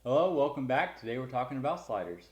Hello, welcome back. Today we're talking about sliders.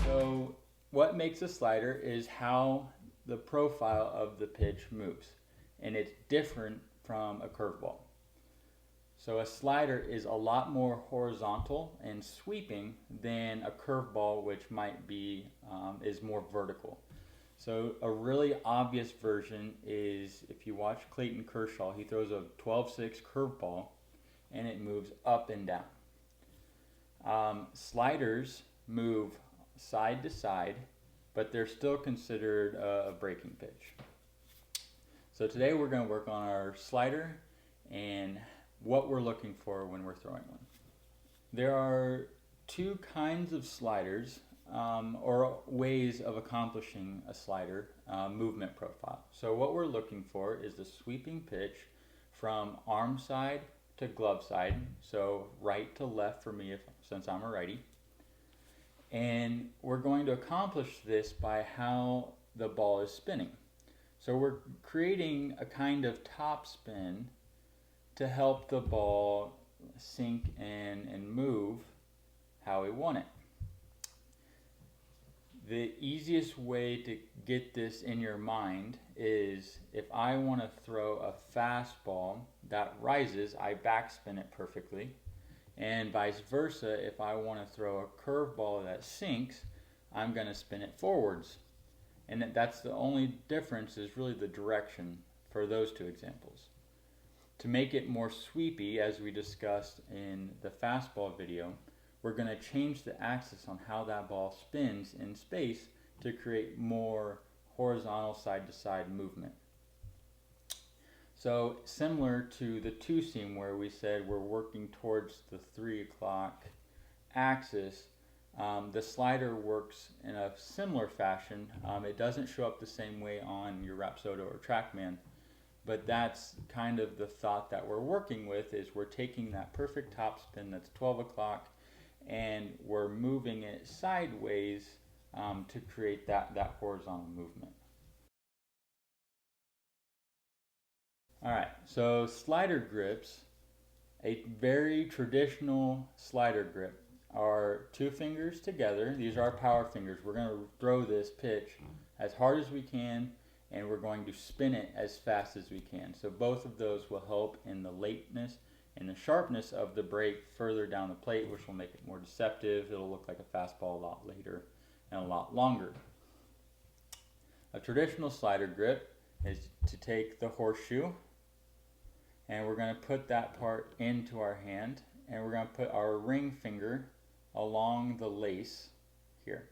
So what makes a slider is how the profile of the pitch moves, and it's different from a curveball. So a slider is a lot more horizontal and sweeping than a curveball, which might be is more vertical. So a really obvious version is if you watch Clayton Kershaw, he throws a 12-6 curveball and it moves up and down. Sliders move side to side, but they're still considered a breaking pitch. So today we're going to work on our slider and what we're looking for when we're throwing one. There are two kinds of sliders or ways of accomplishing a slider movement profile. So what we're looking for is the sweeping pitch from arm side to glove side, so right to left for me since I'm a righty. And we're going to accomplish this by how the ball is spinning. So we're creating a kind of top spin to help the ball sink in and move how we want it. The easiest way to get this in your mind is if I want to throw a fastball that rises, I backspin it perfectly. And vice versa, if I want to throw a curveball that sinks, I'm going to spin it forwards. And that's the only difference is really the direction for those two examples. To make it more sweepy, as we discussed in the fastball video, we're going to change the axis on how that ball spins in space to create more horizontal side-to-side movement. So similar to the two seam where we said we're working towards the 3 o'clock axis, the slider works in a similar fashion. It doesn't show up the same way on your Rapsodo or TrackMan, but that's kind of the thought that we're working with is we're taking that perfect topspin that's 12 o'clock and we're moving it sideways to create that horizontal movement. Alright, so slider grips, a very traditional slider grip are two fingers together. These are our power fingers. We're going to throw this pitch as hard as we can and we're going to spin it as fast as we can. So both of those will help in the lateness and the sharpness of the break further down the plate, which will make it more deceptive. It'll look like a fastball a lot later and a lot longer. A traditional slider grip is to take the horseshoe and we're going to put that part into our hand and we're going to put our ring finger along the lace here.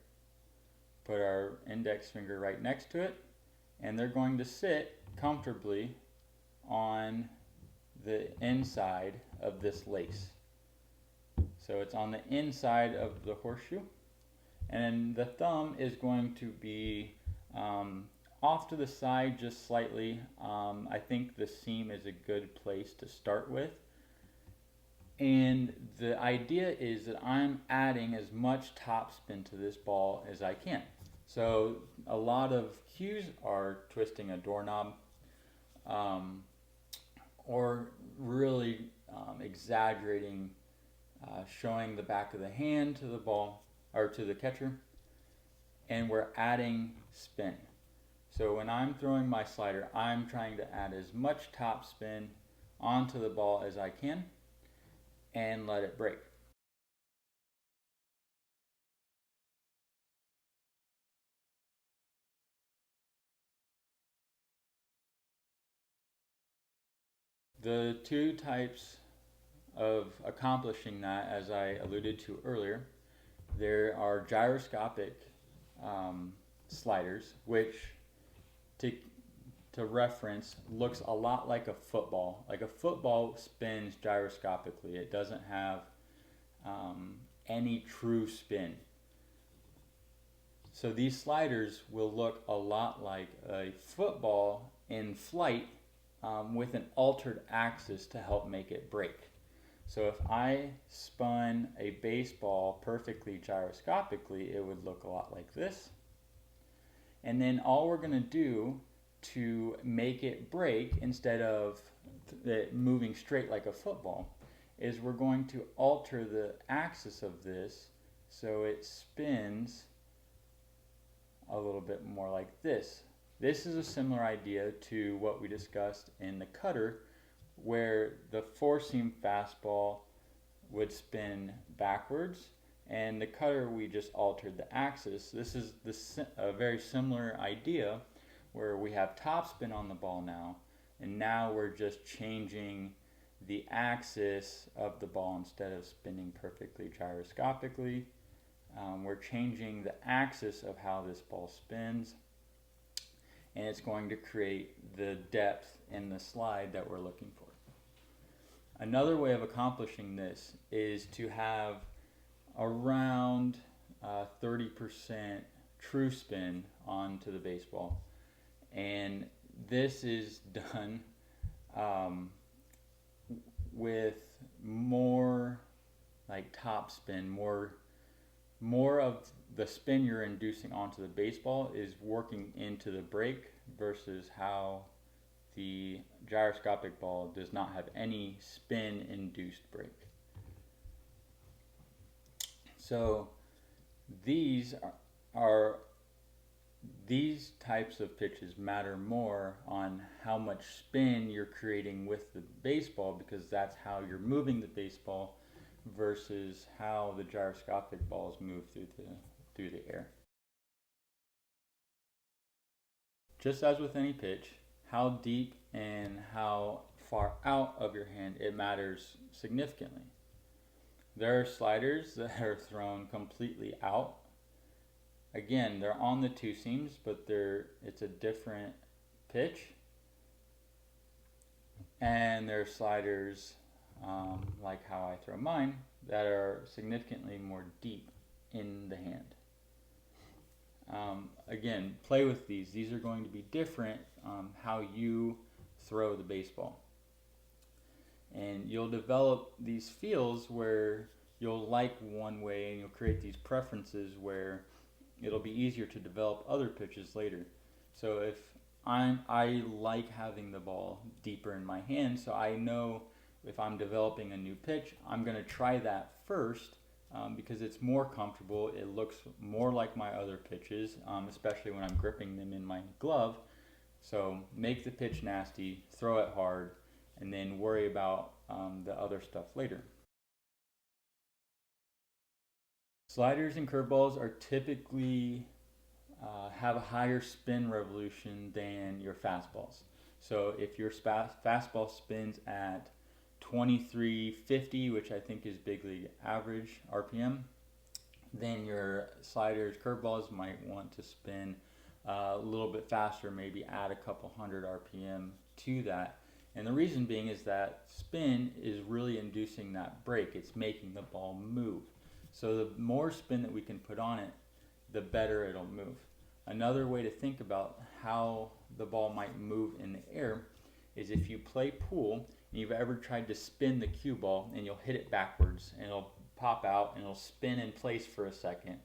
Put our index finger right next to it and they're going to sit comfortably on the inside of this lace. So it's on the inside of the horseshoe and the thumb is going to be off to the side just slightly. I think the seam is a good place to start with. And the idea is that I'm adding as much topspin to this ball as I can. So a lot of cues are twisting a doorknob or really exaggerating, showing the back of the hand to the ball or to the catcher, and we're adding spin. So when I'm throwing my slider, I'm trying to add as much top spin onto the ball as I can and let it break. The two types of accomplishing that, as I alluded to earlier, there are gyroscopic sliders, which to to reference, looks a lot like a football. Like a football spins gyroscopically. It doesn't have any true spin. So these sliders will look a lot like a football in flight with an altered axis to help make it break. So if I spun a baseball perfectly gyroscopically, it would look a lot like this. And then all we're going to do to make it break, instead of it moving straight like a football, is we're going to alter the axis of this so it spins a little bit more like this. This is a similar idea to what we discussed in the cutter, where the four-seam fastball would spin backwards, and the cutter we just altered the axis. This is a very similar idea where we have topspin on the ball now, and now we're just changing the axis of the ball. Instead of spinning perfectly gyroscopically, we're changing the axis of how this ball spins, and it's going to create the depth in the slide that we're looking for. Another way of accomplishing this is to have around 30% true spin onto the baseball, and this is done with more like top spin. More of the spin you're inducing onto the baseball is working into the break, versus how the gyroscopic ball does not have any spin induced break. So these types of pitches matter more on how much spin you're creating with the baseball, because that's how you're moving the baseball, versus how the gyroscopic balls move through the air. Just as with any pitch, how deep and how far out of your hand, it matters significantly. There are sliders that are thrown completely out. Again, they're on the two seams, but it's a different pitch. And there are sliders, like how I throw mine, that are significantly more deep in the hand. Again, play with these. These are going to be different how you throw the baseball. And you'll develop these feels where you'll like one way, and you'll create these preferences where it'll be easier to develop other pitches later. So if I like having the ball deeper in my hand, so I know if I'm developing a new pitch, I'm going to try that first because it's more comfortable. It looks more like my other pitches, especially when I'm gripping them in my glove. So make the pitch nasty, throw it hard, and then worry about the other stuff later. Sliders and curveballs are typically have a higher spin revolution than your fastballs. So if your fastball spins at 2350, which I think is big league average RPM, then your sliders, curveballs might want to spin a little bit faster, maybe add a couple hundred RPM to that. And the reason being is that spin is really inducing that break. It's making the ball move. So the more spin that we can put on it, the better it'll move. Another way to think about how the ball might move in the air is if you play pool and you've ever tried to spin the cue ball, and you'll hit it backwards and it'll pop out and it'll spin in place for a second,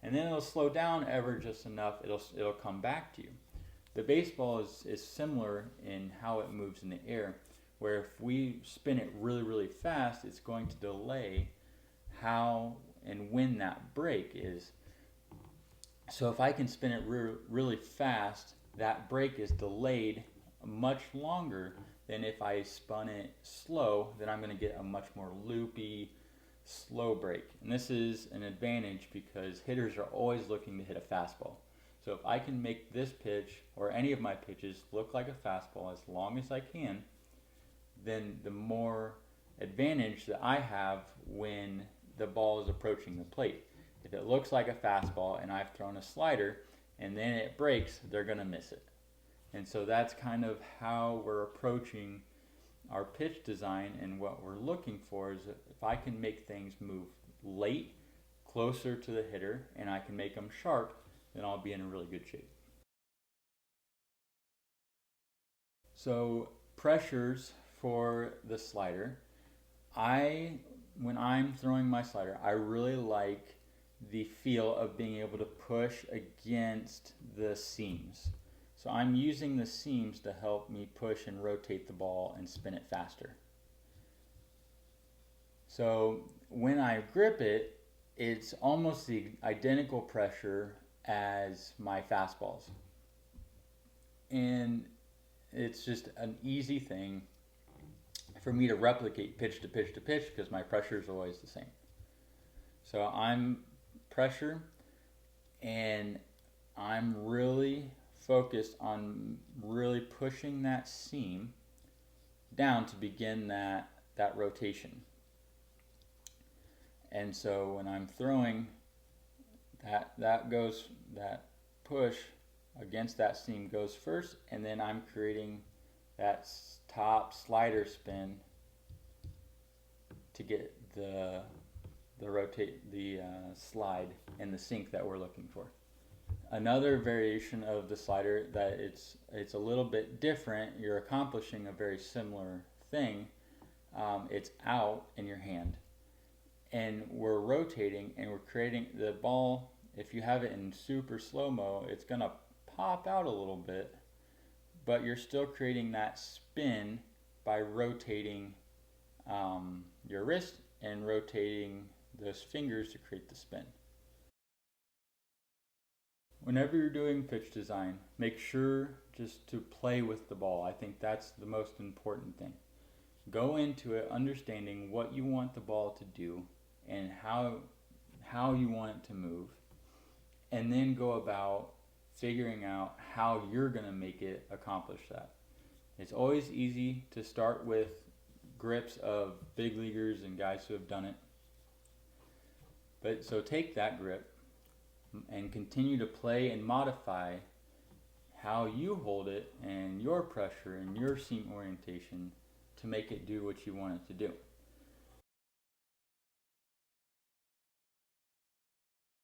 and then it'll slow down ever just enough, it'll come back to you. The baseball is similar in how it moves in the air, where if we spin it really, really fast, it's going to delay how and when that break is. So if I can spin it really fast, that break is delayed much longer than if I spun it slow. Then I'm going to get a much more loopy, slow break. And this is an advantage because hitters are always looking to hit a fastball. So if I can make this pitch or any of my pitches look like a fastball as long as I can, then the more advantage that I have when the ball is approaching the plate. If it looks like a fastball and I've thrown a slider and then it breaks, they're going to miss it. And so that's kind of how we're approaching our pitch design, and what we're looking for is if I can make things move late, closer to the hitter, and I can make them sharp, then I'll be in a really good shape. So pressures for the slider, when I'm throwing my slider, I really like the feel of being able to push against the seams. So I'm using the seams to help me push and rotate the ball and spin it faster. So when I grip it, it's almost the identical pressure as my fastballs. And it's just an easy thing for me to replicate pitch to pitch to pitch because my pressure is always the same. So I'm pressure, and I'm really focused on really pushing that seam down to begin that rotation. And so when I'm throwing, that push against that seam goes first, and then I'm creating that top slider spin to get the slide and the sink that we're looking for. Another variation of the slider that it's a little bit different. You're accomplishing a very similar thing. It's out in your hand, and we're rotating and we're creating the ball. If you have it in super slow-mo, it's gonna pop out a little bit, but you're still creating that spin by rotating your wrist and rotating those fingers to create the spin. Whenever you're doing pitch design, make sure just to play with the ball. I think that's the most important thing. Go into it understanding what you want the ball to do and how you want it to move, and then go about figuring out how you're going to make it accomplish that. It's always easy to start with grips of big leaguers and guys who have done it. But so take that grip and continue to play and modify how you hold it and your pressure and your seam orientation to make it do what you want it to do.